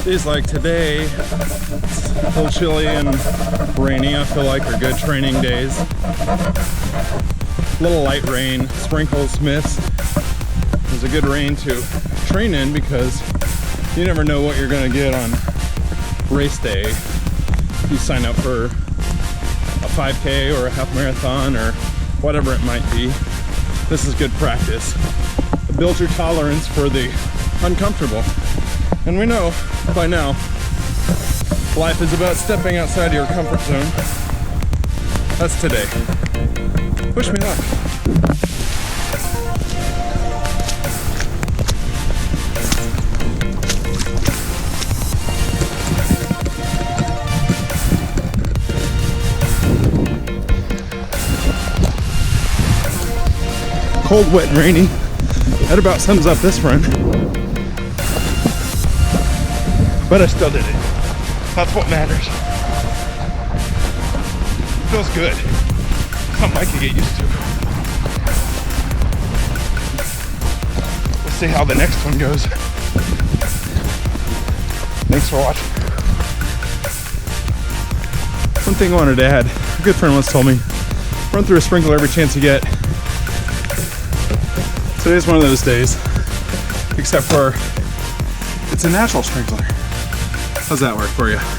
Days like today, it's a little chilly and rainy. I feel like are good training days. Little light rain, sprinkles, mist. It's a good rain to train in because you never know what you're gonna get on race day. You sign up for a 5K or a half marathon or whatever it might be. This is good practice. It builds your tolerance for the uncomfortable. And we know by now, life is about stepping outside your comfort zone. That's today. Wish me luck. Cold, wet, and rainy. That about sums up this run. But I still did it. That's what matters. Feels good. Something I can get used to. We'll see how the next one goes. Thanks for watching. One thing I wanted to add. A good friend once told me, run through a sprinkler every chance you get. Today's one of those days, except for it's a natural sprinkler. How's that work for you?